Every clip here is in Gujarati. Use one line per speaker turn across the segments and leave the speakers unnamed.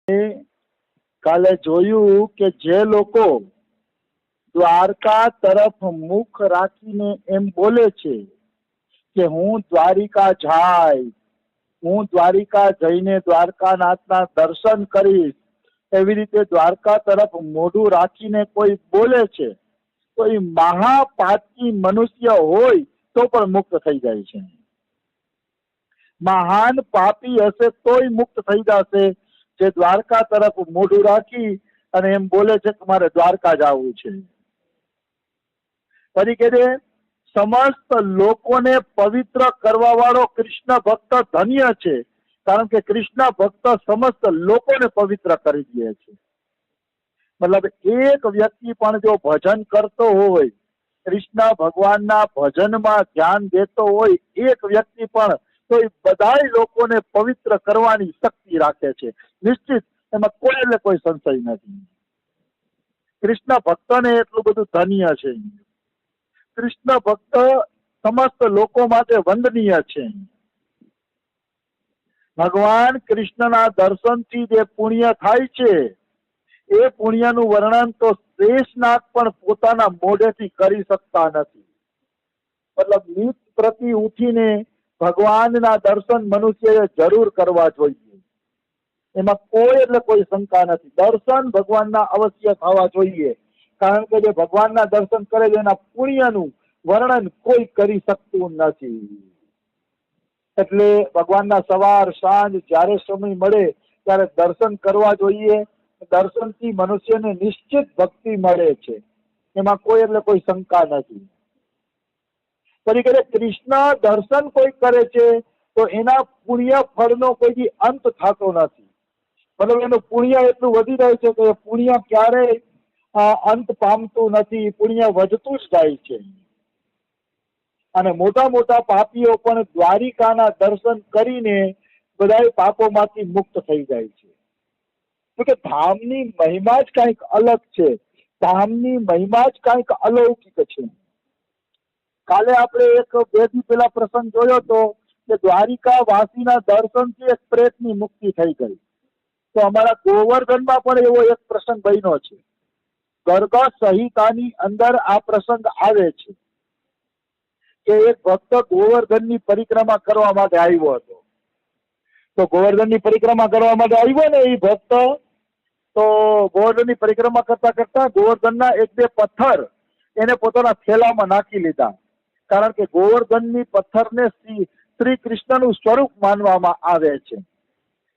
કાલે જોયું કે જે લોકો દ્વારકા તરફ મુખ રાખીને એમ બોલે છે કે હું દ્વારિકા જાય, હું દ્વારિકા જઈને દ્વારકાનાથના દર્શન કરીશ, એવી રીતે દ્વારકા તરફ મોઢું રાખીને કોઈ બોલે છે તો એ મહાપાતકી મનુષ્ય હોય તો પણ મુક્ત થઈ જાય છે. મહાન પાપી હશે તોય મુક્ત થઈ જશે જે દ્વારકા તરફ મોઢું રાખી અને એમ બોલે છે કે મારે દ્વારકા જવું છે. ફરી કે સમસ્ત લોકોને પવિત્ર કરવા વાળો કૃષ્ણ ભક્ત ધન્ય છે, કારણ કે કૃષ્ણ ભક્ત સમસ્ત લોકોને પવિત્ર કરી દે છે. મતલબ એક વ્યક્તિ પણ જો ભજન કરતો હોય, કૃષ્ણ ભગવાનના ભજનમાં ધ્યાન દેતો હોય, એક વ્યક્તિ પણ તો એ બધા લોકોને પવિત્ર કરવાની શક્તિ રાખે છે. નિશ્ચિત એમાં કોઈ એટલે કોઈ સંશય નથી. કૃષ્ણ ભક્તને એટલું બધું ધન્ય છે. કૃષ્ણ ભક્ત સમસ્ત લોકો માટે વંદનીય છે. ભગવાન કૃષ્ણના દર્શનથી જે પુણ્ય થાય છે એ પુણ્યનું વર્ણન તો શેષનાગ પણ પોતાના મોઢેથી કરી શકતા નથી. મતલબ નિત પ્રતિ ઉઠીને ભગવાનના દર્શન મનુષ્યએ જરૂર કરવા જોઈએ, એમાં કોઈ એટલે કોઈ શંકા નથી. દર્શન ભગવાનના અવશ્ય થવા જોઈએ, કારણ કે જે ભગવાનના દર્શન કરે છે એના પુણ્યનું વર્ણન કોઈ કરી શકતું નથી. એટલે ભગવાનના સવાર સાંજ જ્યારે સમય મળે ત્યારે દર્શન કરવા જોઈએ. દર્શનથી મનુષ્યને નિશ્ચિત ભક્તિ મળે છે, એમાં કોઈ એટલે કોઈ શંકા નથી. તરીકે કૃષ્ણ દર્શન કોઈ કરે છે તો એના પુણ્ય ફળનો કોઈ અંત થતો નથી. મતલબ એનું પુણ્ય એટલું વધી જાય છે કે પુણ્ય ક્યારેય અંત પામતું નથી, પુણ્ય વધતું જ જાય છે. અને મોટા મોટા પાપીઓ પણ દ્વારિકાના દર્શન કરીને બધા પાપોમાંથી મુક્ત થઈ જાય છે. તો કે ધામની મહિમા જ કંઈક અલગ છે, ધામની મહિમા જ કંઈક અલૌકિક છે. કાલે આપણે એક બે દી પહેલા પ્રસંગ જોયો તો કે દ્વારિકા વાસીના દર્શનથી એક પ્રેતની મુક્તિ થઈ ગઈ. તો અમારા ગોવર્ધનમાં પણ એવો એક પ્રસંગ બન્યો છે. ગર્ગ સંહિતાની અંદર આ પ્રસંગ આવે છે કે એક ભક્ત ગોવર્ધનની પરિક્રમા કરવા માટે આવ્યો હતો. તો ગોવર્ધનની પરિક્રમા કરવા માટે આવ્યો ને એ ભક્ત, તો ગોવર્ધનની પરિક્રમા કરતા કરતા ગોવર્ધનના એક બે પથ્થર એને પોતાના થેલામાં નાખી લીધા, કારણ કે ગોવર્ધનની પથ્થરને શ્રી કૃષ્ણનું સ્વરૂપ માનવામાં આવે છે.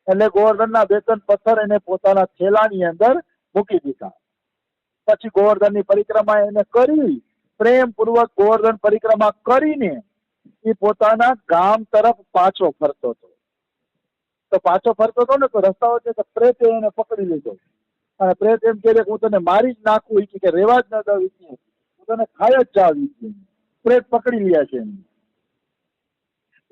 એટલે ગોવર્ધનના બે ત્રણ પથ્થર એને પોતાના થેલાની અંદર મૂકી દીધા. પછી ગોવર્ધનની પરિક્રમા એને કરી, પ્રેમપૂર્વક ગોવર્ધન પરિક્રમા કરીને એ પોતાના ગામ તરફ પાછો ફરતો હતો. તો પાછો ફરતો હતો ને તો રસ્તા વચ્ચે પ્રેતે એને પકડી લીધો અને પ્રેત એમ કહે હું તને મારી જ નાખું, કે રેવા જ ન દઉં, હું તને ખાઈ જ જાવ. પ્રેત પકડી લ્યા છે.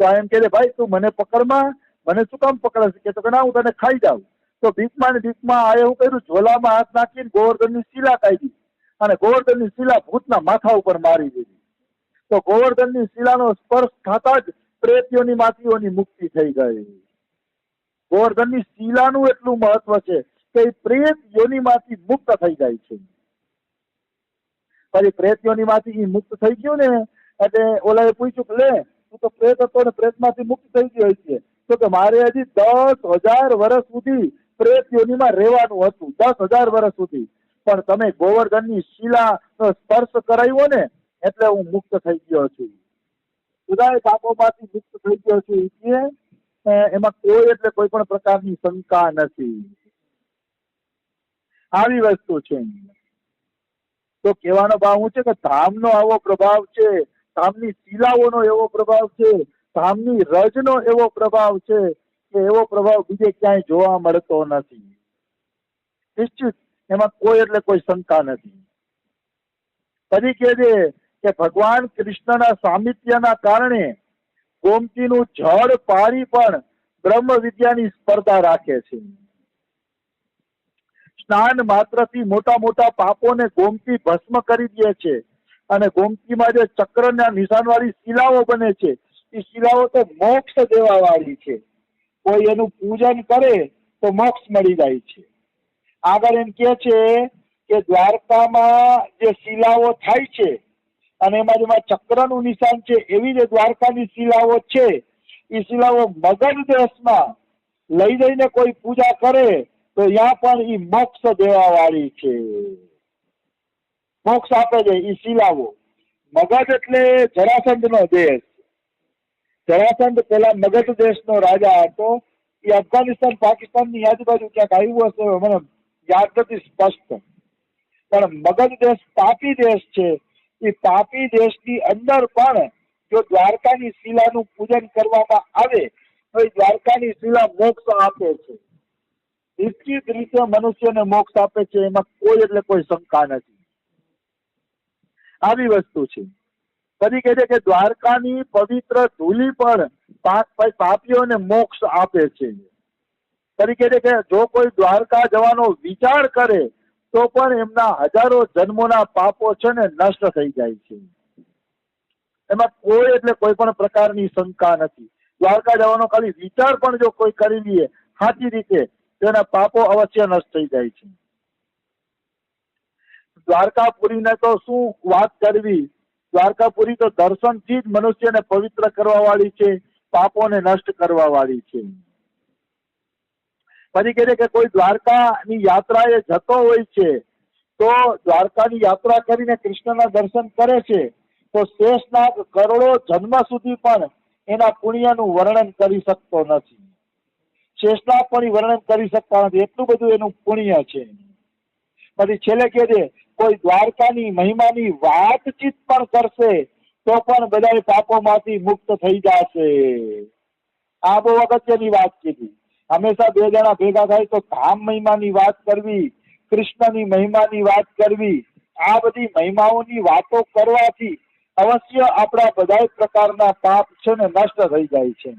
તો એમ કે ભાઈ તું મને પકડમાં, મને શું કામ પકડે છે? કે ના હું તને ખાઈ જાઉં. તો ભીખમાં ને ભીખમાં આ એવું કર્યું, ઝોલામાં હાથ નાખીને ગોવર્ધનની શિલા કાઢી અને ગોવર્ધનની શિલા ભૂતના માથા ઉપર મારી દીધી. તો ગોવર્ધનની શિલાનો સ્પર્શ થતા જ પ્રેતીઓની માથીઓની મુક્તિ થઈ ગઈ. ગોવર્ધનની શિલાનું એટલું મહત્વ છે કે એ પ્રેત યોનિમાંથી મુક્ત થઈ જાય છે. પછી પ્રેત યોનિમાંથી મુક્ત થઈ ગયું ને એટલે ઓલાએ પૂછ્યું કે લે તું તો પ્રેત હતો ને પ્રેતમાંથી મુક્ત થઈ ગયો છે. તો કે મારે હજી 10,000 વર્ષ સુધી પ્રેત યોનિમાં રહેવાનું હતું, 10,000 વર્ષ સુધી, પણ તમે ગોવર્ધનની શિલાનો સ્પર્શ કરાવ્યો ને એટલે હું મુક્ત થઈ ગયો છું. બધા પાપોમાંથી મુક્ત થઈ ગયો છું. એમાં કોઈ એટલે કોઈ પણ પ્રકારની શંકા નથી. આવી વસ્તુ છે. તો કહેવાનો ભાવ શું છે કે ધામનો આવો પ્રભાવ છે, ધામની શિલાઓનો એવો પ્રભાવ છે, ધામની રજનો એવો પ્રભાવ છે કે એવો પ્રભાવ બીજે ક્યાંય જોવા મળતો નથી. નિશ્ચિત એમાં કોઈ એટલે કોઈ શંકા નથી. પછી કહે છે કે ભગવાન કૃષ્ણના સામિત્યના કારણે ગોમતીનું જળ પારી પણ બ્રહ્મ વિદ્યાની સ્પર્ધા રાખે છે. સ્નાન માત્રથી મોટા મોટા પાપોને ગોમતી ભસ્મ કરી દે છે અને ગોમતીમાં જે ચક્રના નિશાનવાળી શિલાઓ બને છે એ શિલાઓ તો મોક્ષ દેવા વાળી છે. કોઈ એનું પૂજન કરે તો મોક્ષ મળી જાય છે. આગળ એમ કે છે કે દ્વારકામાં જે શિલાઓ થાય છે અને એમાં જેમાં ચક્રનું નિશાન છે એવી જે દ્વારકાની શિલાઓ છે એ શિલાઓ મગધ દેશમાં લઈ જઈને કોઈ પૂજા કરે તો ત્યાં પણ એ મોક્ષ દેવા વાળી છે, મોક્ષ આપે છે એ શિલાઓ. મગધ એટલે જરાસંધ નો દેશ. જરાસંધ પેલા મગધ દેશનો રાજા હતો. એ અફઘાનિસ્તાન પાકિસ્તાનની આજુબાજુ ક્યાંક આવ્યું હશે, મને યાદ નથી સ્પષ્ટ. પણ મગધ દેશ પાપી દેશ છે. એ પાપી દેશની અંદર પણ જો દ્વારકાની શિલાનું પૂજન કરવામાં આવે તો એ દ્વારકાની શિલા મોક્ષ આપે છે. નિશ્ચિત રીતે મનુષ્યને મોક્ષ આપે છે, એમાં કોઈ એટલે કોઈ શંકા નથી. આવી વસ્તુ છે. પછી કહે છે કે દ્વારકાની પવિત્ર ધૂલી પણ પાપીઓને મોક્ષ આપે છે. પછી કહે છે કે જો કોઈ દ્વારકા જવાનો વિચાર કરે તો પણ એમના હજારો જન્મોના પાપો છે ને નષ્ટ થઈ જાય છે. એમાં કોઈ એટલે કોઈ પણ પ્રકારની શંકા નથી. દ્વારકા જવાનો ખાલી વિચાર પણ જો કોઈ કરી લે સાચી રીતે તેના પાપો અવશ્ય નષ્ટ થઈ જાય છે. દ્વારકાપુરીને તો શું વાત કરવી. દ્વારકાપુરી તો દર્શનથી જ મનુષ્યને પવિત્ર કરવા વાળી છે, પાપોને નષ્ટ કરવા વાળી છે. પછી કહે છે કે કોઈ દ્વારકાની યાત્રાએ જતો હોય છે તો દ્વારકાની યાત્રા કરીને કૃષ્ણના દર્શન કરે છે તો શેષનાગ કરોડો જન્મ સુધી પણ એના પુણ્યનું વર્ણન કરી શકતો નથી. શેષનાગ પણ વર્ણન કરી શકતા નથી, એટલું બધું એનું પુણ્ય છે. પછી છેલ્લે કહે છે કોઈ દ્વારકાની મહિમાની વાતચીત પણ કરશે તો પણ બધા પાપોમાંથી મુક્ત થઈ જશે. આ બહુ અગત્યની વાત કીધી. હંમેશા બે જણા ભેગા થાય તો ધામ મહિમાની વાત કરવી, કૃષ્ણની મહિમાની વાત કરવી, આ બધી મહિમાઓની વાતો કરવાથી અવશ્ય આપણા બધા પ્રકારના પાપ છે ને નષ્ટ થઈ જાય છે.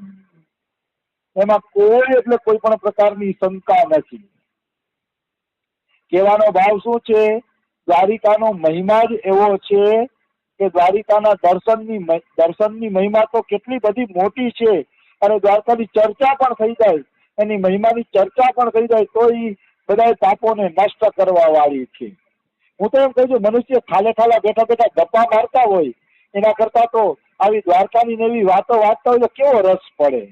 એમાં કોઈ એટલે કોઈ પણ પ્રકારની શંકા નથી. કહેવાનો ભાવ શું છે? દ્વારિકાનો મહિમા જ એવો છે કે દ્વારિકાના દર્શનની મહિમા તો કેટલી બધી મોટી છે અને દ્વારકાની ચર્ચા પણ થઈ જાય, એની મહિમાની ચર્ચા પણ થઈ જાય તો એ બધા પાપોને નષ્ટ કરવા વાળી છે. હું તો એમ કહું છું મનુષ્ય ખાલે બેઠા બેઠા ગપ્પા મારતા હોય એના કરતા તો આવી દ્વારકાની એવી વાતો વાંચતા હોય તો કેવો રસ પડે.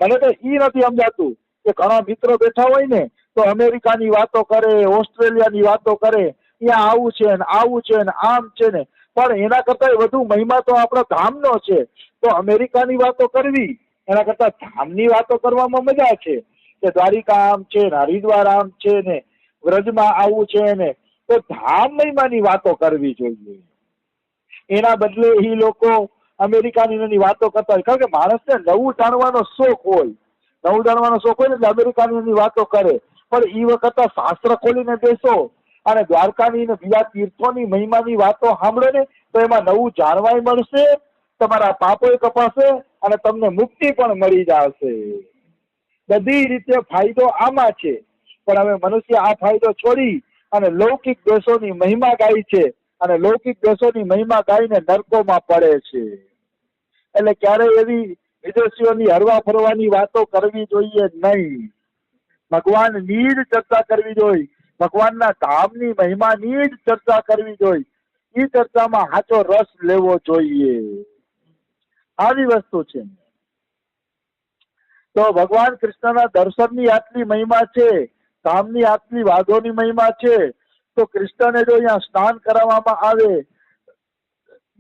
મને તો ઈ નથી સમજાતું કે ઘણા મિત્રો બેઠા હોય ને તો અમેરિકાની વાતો કરે, ઓસ્ટ્રેલિયાની વાતો કરે, ત્યાં આવું છે ને આવું છે ને આમ છે ને, પણ એના કરતા વધુ મહિમા તો આપણો ધામનો છે. તો અમેરિકાની વાતો કરવી એના કરતા ધામની વાતો કરવામાં મજા છે કે દ્વારિકા આમ છે ને હરિદ્વાર આમ છે ને વ્રજમાં આવું છે ને, તો ધામ મહિમાની વાતો કરવી જોઈએ. એના બદલે એ લોકો અમેરિકાની વાતો કરતા હોય. કારણ કે માણસને નવું જાણવાનો શોખ હોય, નવું જાણવાનો શોખ હોય ને એટલે અમેરિકાની વાતો કરે. પણ એ વખત શાસ્ત્ર ખોલીને બેસો અને દ્વારકાની ને બીજા તીર્થોની મહિમાની વાતો સાંભળો ને તો એમાં નવું જાણવાય મળશે, તમારા પાપોય કપાશે અને તમને મુક્તિ પણ મળી જશે. બધી રીતે ફાયદો આમાં છે. પણ હવે મનુષ્ય આ ફાયદો છોડી અને લૌકિક દેશોની મહિમા ગાય છે અને લૌકિક દેશોની મહિમા ગાઈને નરકોમાં પડે છે. એટલે ક્યારેય એવી વિદેશીઓની હરવા ફરવાની વાતો કરવી જોઈએ નહીં. ભગવાનની જ ચર્ચા કરવી જોઈએ, ભગવાનના ધામની મહિમાની જ ચર્ચા કરવી જોઈએ. એ ચર્ચામાં સાચો રસ લેવો જોઈએ. આવી વસ્તુ છે. તો ભગવાન કૃષ્ણના દર્શનની આટલી મહિમા છે, ધામની આટલી વાદોની મહિમા છે, તો કૃષ્ણને જો અહીંયા સ્નાન કરાવવામાં આવે,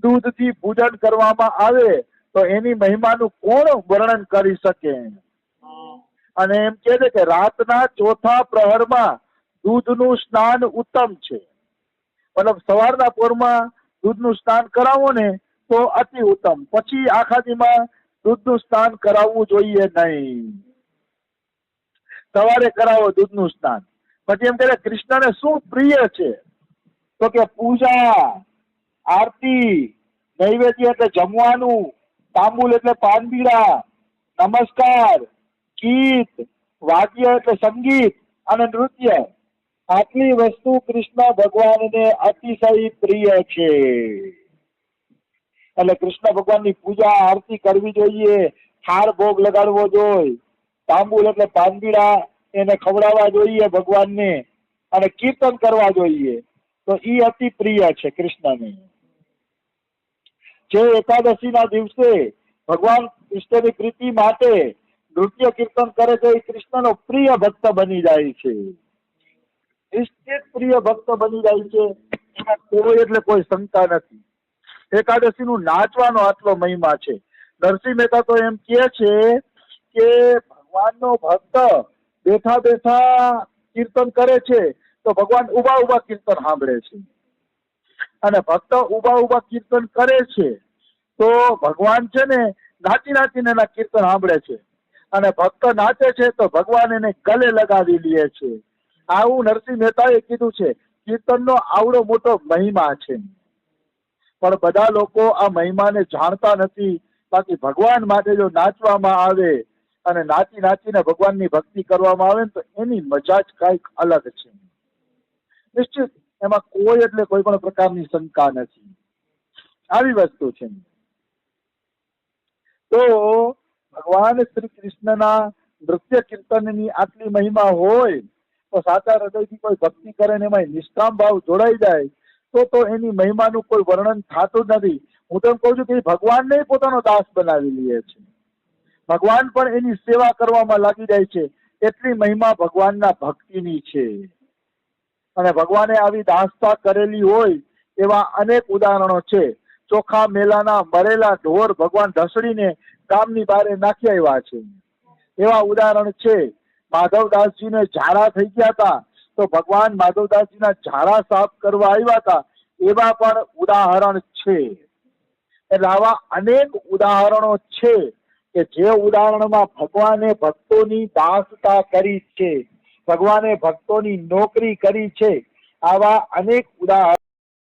દૂધથી પૂજન કરવામાં આવે તો એની મહિમાનું કોણ વર્ણન કરી શકે? અને એમ કહે છે કે રાતના ચોથા પ્રહરમાં દૂધનું સ્નાન ઉત્તમ છે. મતલબ સવારના પોરમાં દૂધનું સ્નાન કરાવો ને તો અતિ ઉત્તમ. પછી આખા દીમાં દૂધનું સ્નાન કરાવવું જોઈએ નહીં. સવારે કરાવો દૂધનું સ્નાન. પછી એમ કહે કૃષ્ણને શું પ્રિય છે? તો કે પૂજા, આરતી, નૈવેદ્ય એટલે જમવાનું, તાંબુલ એટલે પાનબીડા, નમસ્કાર, ગીત, વાદ્ય એટલે સંગીત અને નૃત્ય, આટલી વસ્તુ કૃષ્ણ ભગવાનને અતિશય પ્રિય છે. એટલે કૃષ્ણ ભગવાનની પૂજા આરતી કરવી જોઈએ, હાર ભોગ લગાડવો જોઈએ, તાંબુલ એટલે પાનબીડા એને ખવડાવવા જોઈએ ભગવાનને અને કીર્તન કરવા જોઈએ, તો એ અતિ પ્રિય છે કૃષ્ણને. જે એકાદશીના દિવસે ભગવાન કૃષ્ણની પ્રીતિ માટે નૃત્ય કીર્તન કરે છે એ કૃષ્ણનો પ્રિય ભક્ત બની જાય છે, નિશ્ચિત પ્રિય ભક્ત બની જાય છે. એમાં કોઈ એટલે કોઈ શંકા નથી. એકાદશીનું નાચવાનો આટલો મહિમા છે. નરસિંહ મહેતા તો એમ કહે છે કે ભગવાનનો ભક્ત બેઠા બેઠા કીર્તન કરે છે તો ભગવાન ઉભા ઉભા કીર્તન સાંભળે છે, અને ભક્ત ઉભા ઉભા કીર્તન કરે છે તો ભગવાન છે ને નાચી નાચીને એના કીર્તન સાંભળે છે, અને ભક્ત નાચે છે તો ભગવાન એને ગલે લગાવી લે છે. આવું નરસિંહ મહેતાએ કીધું છે. કીર્તનનો આવડો મોટો મહિમા છે, પણ બધા લોકો આ મહિમાને જાણતા નથી. બાકી ભગવાન માટે જો નાચવામાં આવે અને નાચી નાચીને ભગવાનની ભક્તિ કરવામાં આવે ને તો એની મજા જ કઈક અલગ છે. નિશ્ચિત એમાં કોઈ એટલે કોઈ પણ પ્રકારની શંકા નથી. આવી વસ્તુ છે. તો ભગવાન શ્રી કૃષ્ણના નૃત્ય કીર્તનની આટલી મહિમા હોય તો સાચા હૃદયથી કોઈ ભક્તિ કરે ને એમાં નિષ્કામ ભાવ જોડાઈ જાય તો એની મહિમાનું કોઈ વર્ણન થતું નથી. હું તો એમ કહું છું કે ભગવાનને પોતાનો દાસ બનાવી લે છે, ભગવાન પણ એની સેવા કરવામાં લાગી જાય છે. એટલી મહિમા ભગવાનના ભક્તિની છે, અને ભગવાને આવી દાસતા કરેલી હોય એવા અનેક ઉદાહરણો છે. ચોખા મેલાના મરેલા ઢોર ભગવાન ઢસડીને ગામની બહાર નાખી આવ્યા છે, એવા ઉદાહરણ છે. માધવદાસજીને ઝાડા થઈ ગયા હતા તો ભગવાન માધવદાસજીના ઝાડા સાફ કરવા આવ્યા હતા, એવા પણ ઉદાહરણ છે. એટલે આવા અનેક ઉદાહરણો છે કે જે ઉદાહરણમાં ભગવાને ભક્તોની દાસતા કરી છે, ભગવાને ભક્તોની નોકરી કરી છે. આવા અનેક ઉદાહરણ